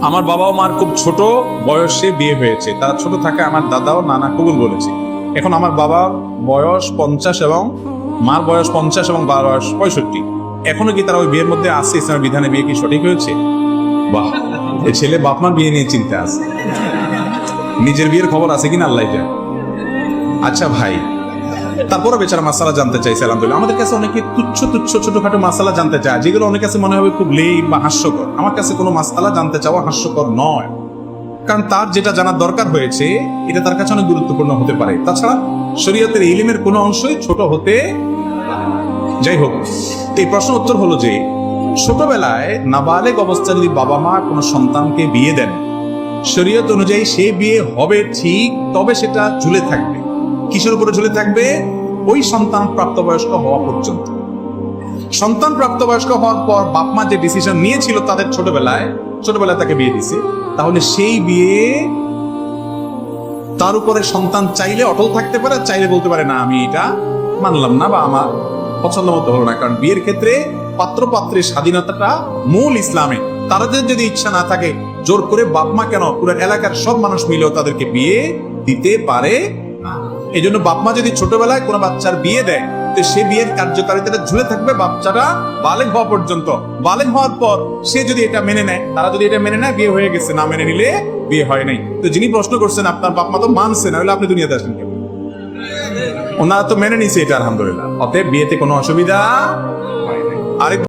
আমার বাবা ও মার খুব ছোট বয়সে বিয়ে হয়েছে। তারা ছোট থাকে আমার দাদা ও নানা কবুল বলেছে। এখন আমার বাবার বয়স 50 এবং মার বয়স 50 এবং বাবার বয়স 65। এখনো কি তারা ওই বিয়ের মধ্যে আছে? ইসলামের বিধানে বিয়ে কি সঠিক হয়েছে? বাহ, এই ছেলে বাপ মার বিয়ে নিয়ে চিন্তা আছে, নিজের বিয়ের খবর আছে কিনা আল্লাহ জানে। আচ্ছা ভাই, তারপরে বেচারা মাসালা জানতে চাইছে। আলহামদুলিল্লাহ, আমাদের কাছে অনেকে তুচ্ছ তুচ্ছ ছোটখাটো মাসালা জানতে চায়, যেগুলো অনেক কাছে মনে হবে খুব লেই বা হাস্যকর। আমার কাছে কোনো মাসালা জানতে চাওয়া হাস্যকর নয়, কারণ তার যেটা জানার দরকার হয়েছে এটা তার কাছে অনেক গুরুত্বপূর্ণ হতে পারে। তাছাড়া শরীয়তের ইলমের কোনো অংশই ছোট হতে, যাই হোক, এই প্রশ্ন উত্তর হলো যে ছোটবেলায় নাবালেগ অবস্থায় যদি বাবা মা কোনো সন্তানকে বিয়ে দেন, শরীয়ত অনুযায়ী সে বিয়ে হবে ঠিক, তবে সেটা ঝুলে থাকবে। কিসের উপরে ঝুলে থাকবে? ওই সন্তান প্রাপ্তবয়স্ক হওয়া পর্যন্ত। সন্তান প্রাপ্তবয়স্ক হওয়ার পর বাপ মা যে ডিসিশন নিয়েছিল তাদের ছোটবেলায় তাকে বিয়ে দিছে, তাহলে সেই বিয়ে তার উপরে সন্তান চাইলে অটল থাকতে পারে, চাইলে বলতে পারে না আমি এটা মানলাম না বা আমার পছন্দ মতো হলো না। কারণ বিয়ের ক্ষেত্রে পাত্র পাত্রের স্বাধীনতাটা মূল ইসলামে। তাদের যদি ইচ্ছা না থাকে, জোর করে বাপ মা কেন, পুরো এলাকার সব মানুষ মিলেও তাদেরকে বিয়ে দিতে পারে না। এই জন্য বাপ মা যদি ছোটবেলায় কোনো বাচ্চার বিয়ে দেয়, তো সে বিয়ের কার্যকারিতাটা ঝুলে থাকবে বাচ্চাটা বালেগ হওয়া পর্যন্ত। বালেগ হওয়ার পর সে যদি এটা মেনে নেয়, তারা যদি এটা মেনে নেয়, বিয়ে হয়ে গেছে। না মেনে নিলে বিয়ে হয় নাই। তো যিনি প্রশ্ন করছেন, আপনার বাপ মা তো মানছে না, হলে আপনি দুনিয়াতে আসেন কেন? ওনারা তো মেনে নিছে এটা, আলহামদুলিল্লাহ। অতএব বিয়েতে কোনো অসুবিধা। আরেক